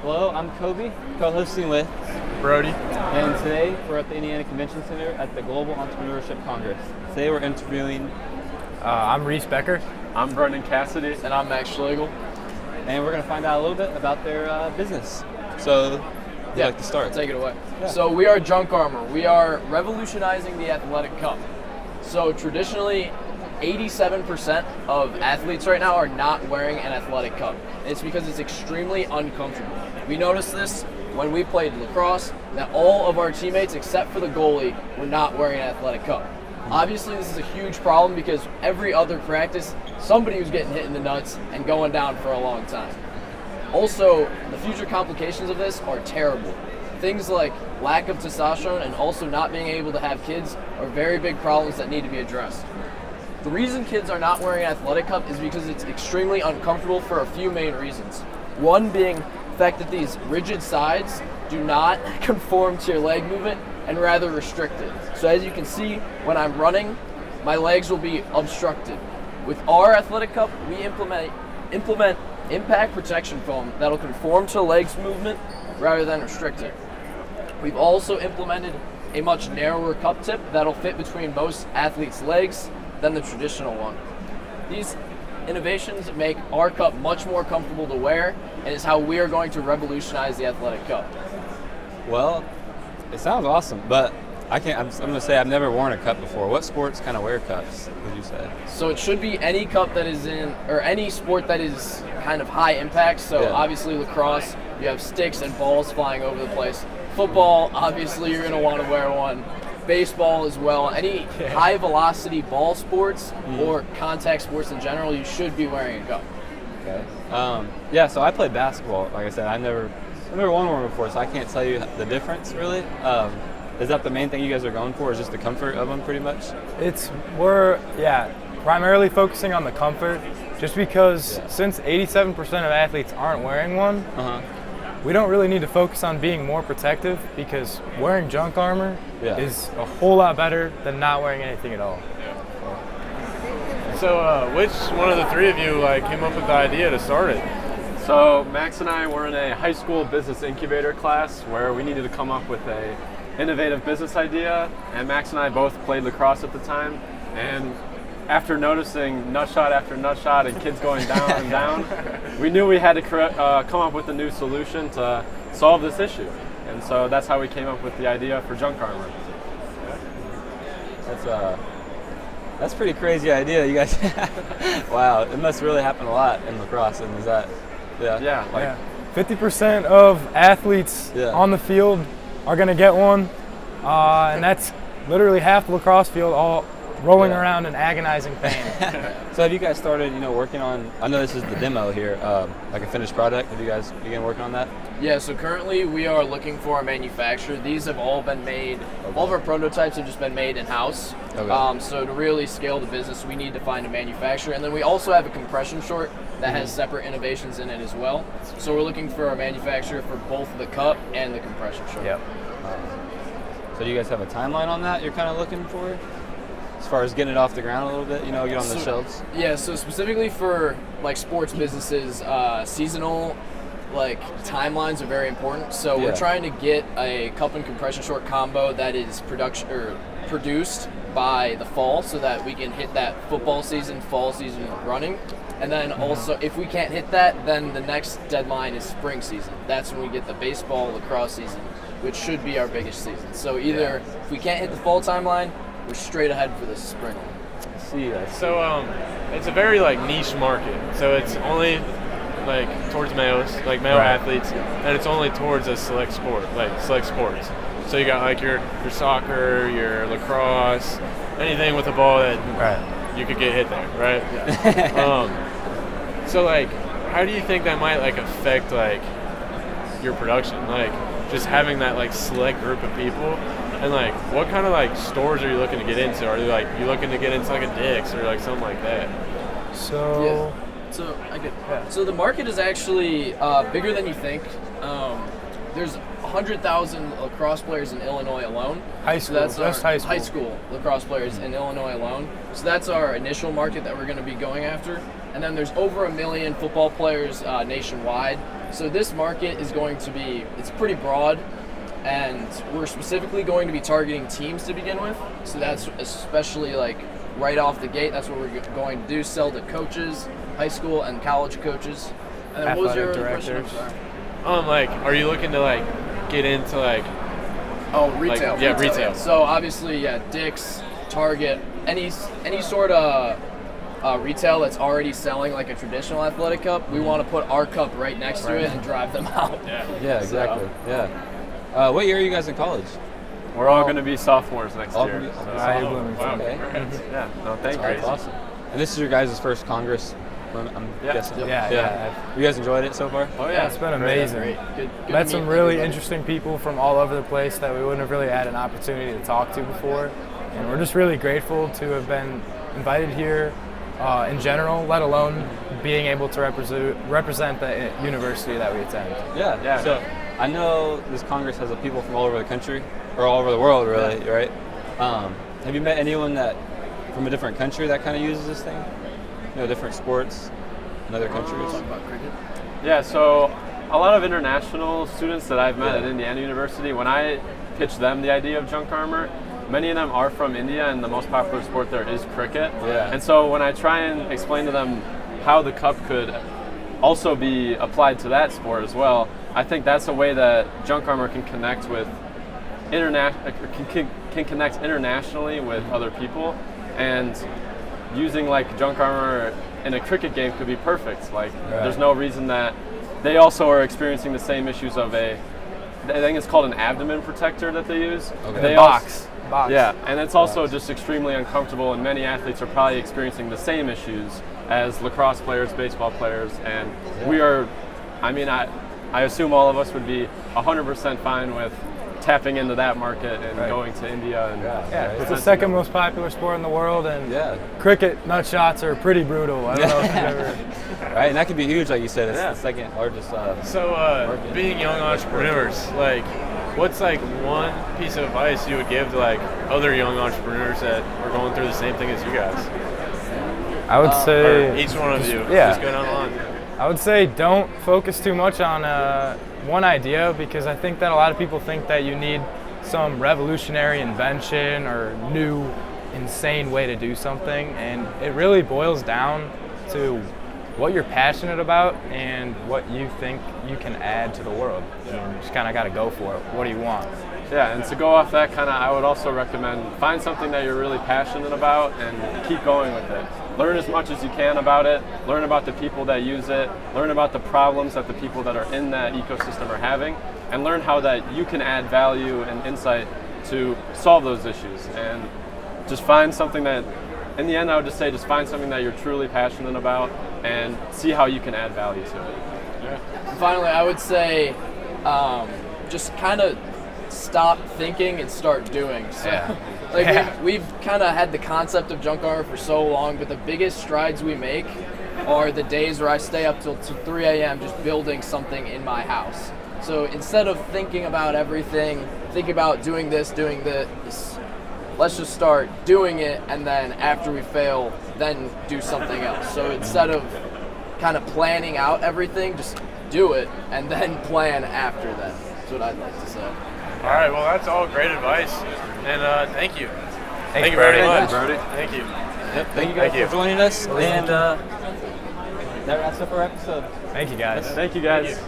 Hello, I'm Kobe, co-hosting with Brody. and today we're at the Indiana Convention Center at the Global Entrepreneurship Congress. Today we're interviewing I'm Reese Becker. I'm Brendan Cassidy. And I'm Max Schlegel. and we're going to find out a little bit about their business. So, would you like to start? Take it away. Yeah. So we are Junk Armor. We are revolutionizing the athletic cup. So traditionally, 87% of athletes right now are not wearing an athletic cup. It's because it's extremely uncomfortable. We noticed this when we played lacrosse, that all of our teammates, except for the goalie, were not wearing an athletic cup. Obviously, this is a huge problem because every other practice, somebody was getting hit in the nuts and going down for a long time. Also, the future complications of this are terrible. Things like lack of testosterone and also not being able to have kids are very big problems that need to be addressed. The reason kids are not wearing an athletic cup is because it's extremely uncomfortable for a few main reasons. One being the fact that these rigid sides do not conform to your leg movement and rather restrict it. So as you can see, when I'm running, my legs will be obstructed. With our athletic cup, we implement impact protection foam that'll conform to the legs movement rather than restrict it. We've also implemented a much narrower cup tip that'll fit between most athletes' legs than the traditional one. These innovations make our cup much more comfortable to wear and is how we are going to revolutionize the athletic cup. Well, it sounds awesome, but I'm going to say I've never worn a cup before. What sports kind of wear cups, would you say? So it should be any cup that is in, or any sport that is kind of high impact. So Yeah. obviously lacrosse, you have sticks and balls flying over the place. Football, obviously you're going to want to wear one. Baseball as well. Any high velocity ball sports or contact sports in general, you should be wearing a cup. Okay. Yeah, so I played basketball. Like I said, I've never worn one before, so I can't tell you the difference really. Is that the main thing you guys are going for? Is just the comfort of them, pretty much? We're primarily focusing on the comfort, just because since 87% of athletes aren't wearing one, we don't really need to focus on being more protective because wearing junk armor is a whole lot better than not wearing anything at all. So, which one of the three of you came up with the idea to start it? So, Max and I were in a high school business incubator class where we needed to come up with a innovative business idea, and Max and I both played lacrosse at the time, and after noticing nut shot after nut shot and kids going down and down, we knew we had to come up with a new solution to solve this issue. And so that's how we came up with the idea for junk armor. That's a pretty crazy idea, you guys. Wow, it must really happen a lot in lacrosse, and is that? Yeah. 50% of athletes on the field are going to get one, and that's literally half the lacrosse field all rolling around in agonizing pain. So have you guys started, working on, I know this is the demo here, like a finished product. Have you guys begun working on that? Yeah, so currently we are looking for a manufacturer. These have all been made, all of our prototypes have just been made in-house. Okay. So to really scale the business, we need to find a manufacturer. And then we also have a compression short that has separate innovations in it as well. So we're looking for a manufacturer for both the cup and the compression short. Yep. So do you guys have a timeline on that you're kind of looking for? As far as getting it off the ground a little bit, get on the shelves? Yeah, so specifically for sports businesses, seasonal timelines are very important. So we're trying to get a cup and compression short combo that is produced by the fall so that we can hit that football season, fall season running. And then also, if we can't hit that, then the next deadline is spring season. That's when we get the baseball, lacrosse season, which should be our biggest season. So either if we can't hit the fall timeline, we're straight ahead for the spring. I see. So it's a very niche market. So it's only towards males, male athletes, and it's only towards a select sport, select sports. So you got your soccer, your lacrosse, anything with a ball that you could get hit there, right? Yeah. So how do you think that might affect your production? Just having that select group of people. And what kind of stores are you looking to get into? Are you looking to get into a Dick's or something like that? So the market is actually bigger than you think. there's 100,000 lacrosse players in Illinois alone. High So school, that's just our high school. lacrosse players in Illinois alone. So that's our initial market that we're going to be going after. And then there's over 1 million football players nationwide. So this market is going to be, it's pretty broad. And we're specifically going to be targeting teams to begin with. So that's especially like right off the gate. That's what we're going to do, sell to coaches, high school and college coaches. And then what was your Athletic other question? I'm directors. sorry. Like, are you looking to like get into like? Oh, retail. Like, yeah, retail. So obviously, yeah, Dick's, Target, any sort of retail that's already selling like a traditional athletic cup, we want to put our cup right next to it and drive them out. Yeah, exactly. Yeah. What year are you guys in college? We're all going to be sophomores next All year. gonna be- so- I am Bloomington. Okay. Yeah. No, thank you. That's awesome. And this is your guys' first Congress, I'm guessing. Yeah. You guys enjoyed it so far? Oh Yeah, yeah, it's been Great. amazing. Good Met to some meet really everybody. interesting people from all over the place that we wouldn't have really had an opportunity to talk to before. And we're just really grateful to have been invited here in general, let alone being able to represent the university that we attend. Yeah. So I know this Congress has people from all over the country, or all over the world, really, right? Have you met anyone that from a different country that kind of uses this thing? You know, different sports in other countries? Talk about cricket. Yeah, so a lot of international students that I've met at Indiana University, when I pitch them the idea of junk armor, many of them are from India, and the most popular sport there is cricket. Yeah. And so when I try and explain to them how the cup could also be applied to that sport as well, I think that's a way that junk armor can connect with can connect internationally with other people, and using like junk armor in a cricket game could be perfect. Like, there's no reason that they also are experiencing the same issues of I think it's called an abdomen protector that they use. Okay. They Box. Yeah, and it's also just extremely uncomfortable, and many athletes are probably experiencing the same issues as lacrosse players, baseball players, and we are, I assume all of us would be 100% fine with tapping into that market and going to India. And Yeah, it's the second most popular sport in the world, and Yeah. cricket nut shots are pretty brutal. I don't know if you've ever. Right, and that could be huge, like you said. It's the second largest. So, being young entrepreneurs, like, what's like one piece of advice you would give to like other young entrepreneurs that are going through the same thing as you guys? I would Or say each one of you. yeah. Just go down the line. I would say don't focus too much on one idea, because I think that a lot of people think that you need some revolutionary invention or new insane way to do something, and it really boils down to what you're passionate about and what you think you can add to the world. And you just kind of got to go for it. What do you want? Yeah, and to go off that I would also recommend find something that you're really passionate about and keep going with it. Learn as much as you can about it, learn about the people that use it, learn about the problems that the people that are in that ecosystem are having, and learn how that you can add value and insight to solve those issues. And just find something that, in the end, I would just say just find something that you're truly passionate about and see how you can add value to it. And finally, I would say just kind of stop thinking and start doing. So, we've kind of had the concept of junk armor for so long, but the biggest strides we make are the days where I stay up till 3 a.m. just building something in my house. So instead of thinking about everything, think about doing this, let's just start doing it, and then after we fail, then do something else. So instead of kind of planning out everything, just do it and then plan after that. That's what I'd like to say. All right, well, that's all great advice. And thank you. Thank you Brody. very much. Brody. Thank you. Yep, thank you guys Thank you. for joining us. And that wraps up our episode. Thank you, guys. Thank you, guys.